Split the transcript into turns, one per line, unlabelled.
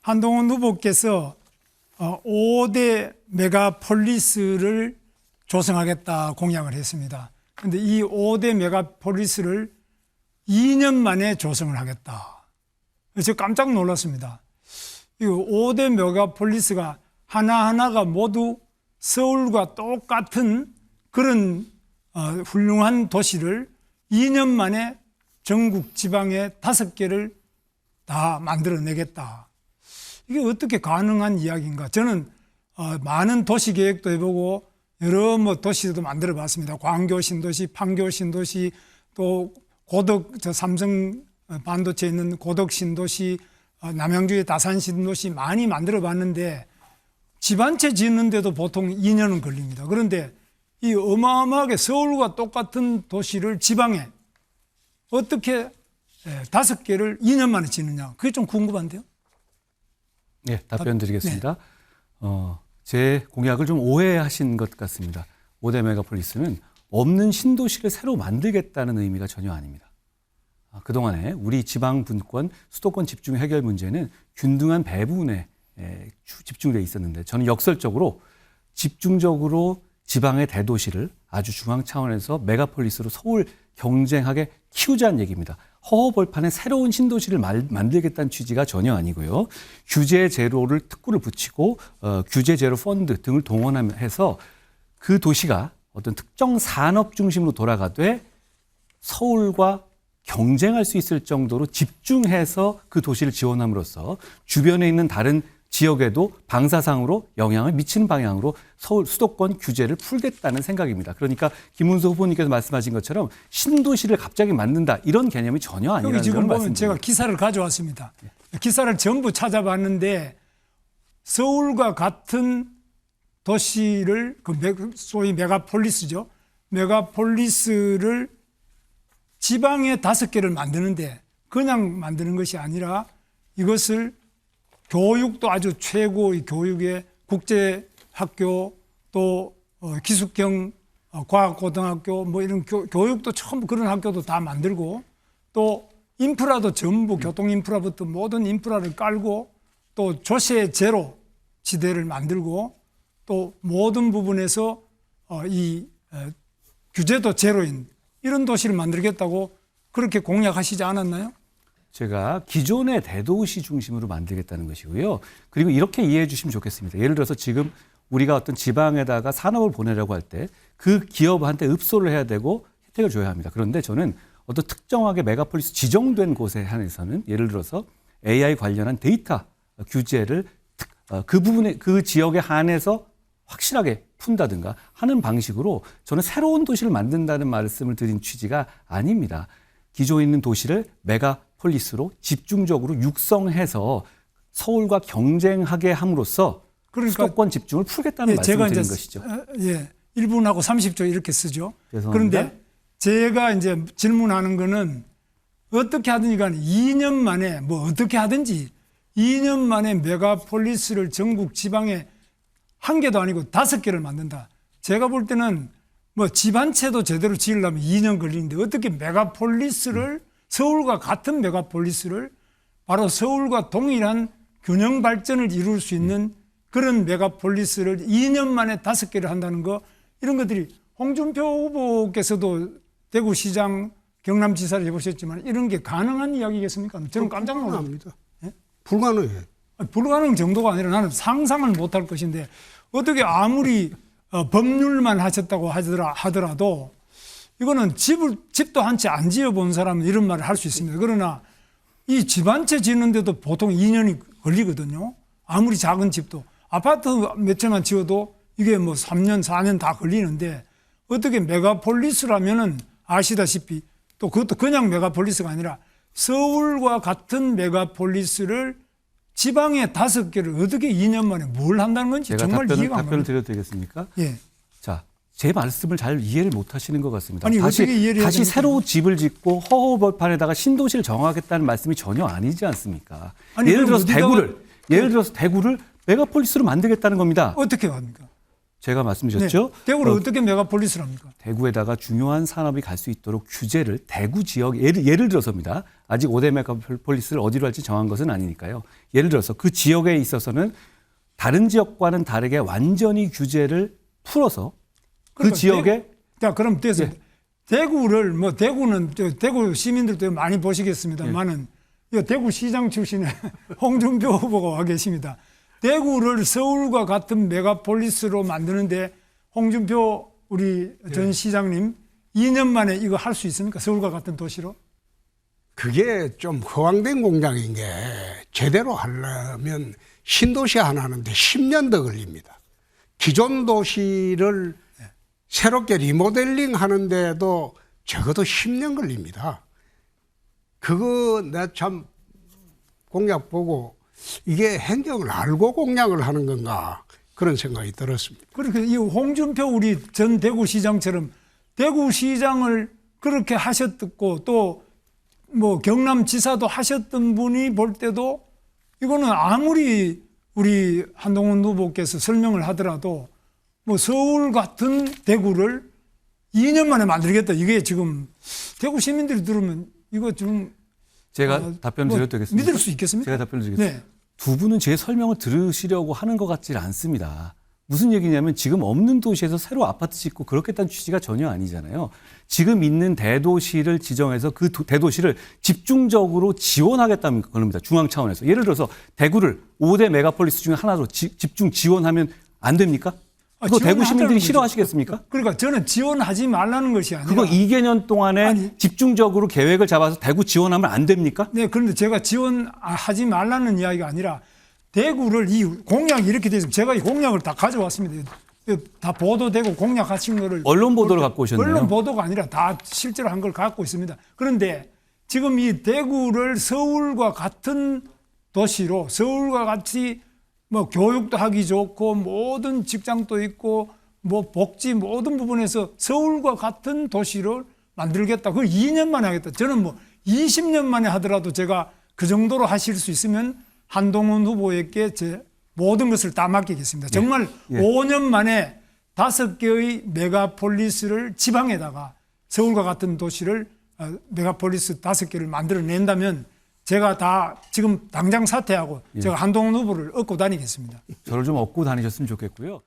한동훈 후보께서 5대 메가폴리스를 조성하겠다 공약을 했습니다. 그런데 이 5대 메가폴리스를 2년 만에 조성을 하겠다. 그래서 깜짝 놀랐습니다. 이 5대 메가폴리스가 하나하나가 모두 서울과 똑같은 그런 훌륭한 도시를 2년 만에 전국 지방에 5개를 다 만들어내겠다. 이게 어떻게 가능한 이야기인가? 저는 많은 도시 계획도 해보고 여러 도시도 만들어 봤습니다. 광교 신도시, 판교 신도시, 또 삼성 반도체에 있는 고덕 신도시, 남양주의 다산 신도시 많이 만들어 봤는데 집 한 채 짓는데도 보통 2년은 걸립니다. 그런데 이 어마어마하게 서울과 똑같은 도시를 지방에 어떻게 5개를 2년 만에 짓느냐. 그게 좀 궁금한데요.
네, 답변 드리겠습니다. 제 공약을 좀 오해하신 것 같습니다. 5대 메가폴리스는 없는 신도시를 새로 만들겠다는 의미가 전혀 아닙니다. 그동안에 우리 지방 분권, 수도권 집중 해결 문제는 균등한 배분에 집중되어 있었는데 저는 역설적으로 집중적으로 지방의 대도시를 아주 중앙 차원에서 메가폴리스로 서울 경쟁하게 키우자는 얘기입니다. 허허벌판에 새로운 신도시를 만들겠다는 취지가 전혀 아니고요. 규제 제로를 특구를 붙이고 규제 제로 펀드 등을 동원해서 그 도시가 어떤 특정 산업 중심으로 돌아가되 서울과 경쟁할 수 있을 정도로 집중해서 그 도시를 지원함으로써 주변에 있는 다른 지역에도 방사상으로 영향을 미치는 방향으로 서울 수도권 규제를 풀겠다는 생각입니다. 그러니까 김문수 후보님께서 말씀하신 것처럼 신도시를 갑자기 만든다 이런 개념이 전혀 아니라는 걸
지금 보면
말씀드립니다.
제가 기사를 가져왔습니다. 기사를 전부 찾아봤는데 서울과 같은 도시를 소위 메가폴리스죠. 메가폴리스를 지방에 5개를 만드는데 그냥 만드는 것이 아니라 이것을 교육도 아주 최고의 교육의 국제학교 또 기숙형 과학고등학교 이런 교육도 처음 그런 학교도 다 만들고 또 인프라도 전부 교통 인프라부터 모든 인프라를 깔고 또 조세 제로 지대를 만들고 또 모든 부분에서 이 규제도 제로인 이런 도시를 만들겠다고 그렇게 공약하시지 않았나요?
제가 기존의 대도시 중심으로 만들겠다는 것이고요. 그리고 이렇게 이해해 주시면 좋겠습니다. 예를 들어서 지금 우리가 어떤 지방에다가 산업을 보내려고 할 때 그 기업한테 읍소를 해야 되고 혜택을 줘야 합니다. 그런데 저는 어떤 특정하게 메가폴리스 지정된 곳에 한해서는 예를 들어서 AI 관련한 데이터 규제를 그 부분에 그 지역에 한해서 확실하게 푼다든가 하는 방식으로 저는 새로운 도시를 만든다는 말씀을 드린 취지가 아닙니다. 기존에 있는 도시를 메가폴리스로 집중적으로 육성해서 서울과 경쟁하게 함으로써 그러니까 수도권 집중을 풀겠다는 말씀을 드린 것이죠.
1분하고 30초 이렇게 쓰죠.
죄송합니다.
그런데 제가 이제 질문하는 거는 어떻게 하든지 간에 2년 만에 어떻게 하든지 2년 만에 메가폴리스를 전국 지방에 1개도 아니고 5개를 만든다. 제가 볼 때는 집 한 채도 제대로 지으려면 2년 걸리는데 어떻게 메가폴리스를 서울과 같은 메가폴리스를 바로 서울과 동일한 균형 발전을 이룰 수 있는 그런 메가폴리스를 2년 만에 5개를 한다는 거 이런 것들이 홍준표 후보께서도 대구시장 경남지사를 해보셨지만 이런 게 가능한 이야기겠습니까? 저는 깜짝 놀랍니다. 예?
불가능해요.
불가능 정도가 아니라 나는 상상을 못할 것인데 어떻게 아무리 법률만 하셨다고 하더라도 이거는 집도 한 채 안 지어본 사람은 이런 말을 할 수 있습니다. 그러나 이 집 한 채 짓는데도 보통 2년이 걸리거든요. 아무리 작은 집도. 아파트 몇 채만 지어도 이게 3년, 4년 다 걸리는데 어떻게 메가폴리스라면은 아시다시피 또 그것도 그냥 메가폴리스가 아니라 서울과 같은 메가폴리스를 지방에 5개를 어떻게 2년 만에 뭘 한다는 건지 정말 이해가 안
답변을
갑니다.
드려도 되겠습니까?
예.
자, 제 말씀을 잘 이해를 못 하시는 것 같습니다.
아니, 어떻게 이해를
다시
해야
새로 집을 짓고 허허벌판에다가 신도시를 정하겠다는 말씀이 전혀 아니지 않습니까?
아니,
예를 들어서 대구를 메가폴리스로 만들겠다는 겁니다.
어떻게 합니까?
제가 말씀드렸죠.
대구를 어떻게 메가폴리스를 합니까?
대구에다가 중요한 산업이 갈 수 있도록 규제를 대구 지역 예를 들어서입니다. 아직 5대 메가폴리스를 어디로 할지 정한 것은 아니니까요. 예를 들어서 그 지역에 있어서는 다른 지역과는 다르게 완전히 규제를 풀어서 그
그러니까
지역에
자, 그럼 됐습니다.
예.
대구를 뭐 대구는 대구 시민들도 많이 보시겠습니다만은 이 대구시장 출신의 홍준표 후보가 와 계십니다. 대구를 서울과 같은 메가폴리스로 만드는데 홍준표 우리 전 시장님 2년 만에 이거 할 수 있습니까? 서울과 같은 도시로?
그게 좀 허황된 공약인 게 제대로 하려면 신도시 하나 하는데 10년 더 걸립니다. 기존 도시를 새롭게 리모델링 하는데도 적어도 10년 걸립니다. 그거 내가 참 공약 보고 이게 행정을 알고 공약을 하는 건가 그런 생각이 들었습니다.
그렇게 이 홍준표 우리 전 대구시장처럼 대구시장을 그렇게 하셨고 또 뭐 경남지사도 하셨던 분이 볼 때도 이거는 아무리 우리 한동훈 후보께서 설명을 하더라도 뭐 서울 같은 대구를 2년 만에 만들겠다. 이게 지금 대구 시민들이 들으면 이거 좀
제가 답변을 드려도 되겠습니까?
믿을 수 있겠습니까?
제가 답변을 드리겠습니다.
네.
두 분은 제 설명을 들으시려고 하는 것 같지 않습니다. 무슨 얘기냐면 지금 없는 도시에서 새로 아파트 짓고 그렇겠다는 취지가 전혀 아니잖아요. 지금 있는 대도시를 지정해서 그 대도시를 집중적으로 지원하겠다는 겁니다. 중앙 차원에서. 예를 들어서 대구를 5대 메가폴리스 중에 하나로 집중 지원하면 안 됩니까? 그거 대구 시민들이 싫어하시겠습니까?
그러니까 저는 지원하지 말라는 것이 아니라
그거 2개년 동안에
아니,
집중적으로 계획을 잡아서 대구 지원하면 안 됩니까?
네, 그런데 제가 지원하지 말라는 이야기가 아니라 대구를 이 공약이 이렇게 돼서 제가 이 공약을 다 가져왔습니다. 다 보도되고 공약하신 거를
언론 보도를 갖고 오셨네요.
언론 보도가 아니라 다 실제로 한 걸 갖고 있습니다. 그런데 지금 이 대구를 서울과 같은 도시로 서울과 같이 뭐 교육도 하기 좋고 모든 직장도 있고 뭐 복지 모든 부분에서 서울과 같은 도시를 만들겠다. 그걸 2년 만에 하겠다. 저는 뭐 20년 만에 하더라도 제가 그 정도로 하실 수 있으면 한동훈 후보에게 제 모든 것을 다 맡기겠습니다. 정말 5년 만에 5개의 메가폴리스를 지방에다가 서울과 같은 도시를 메가폴리스 5개를 만들어낸다면 제가 다 지금 당장 사퇴하고 제가 한동훈 후보를 얻고 다니겠습니다.
저를 좀 업고 다니셨으면 좋겠고요.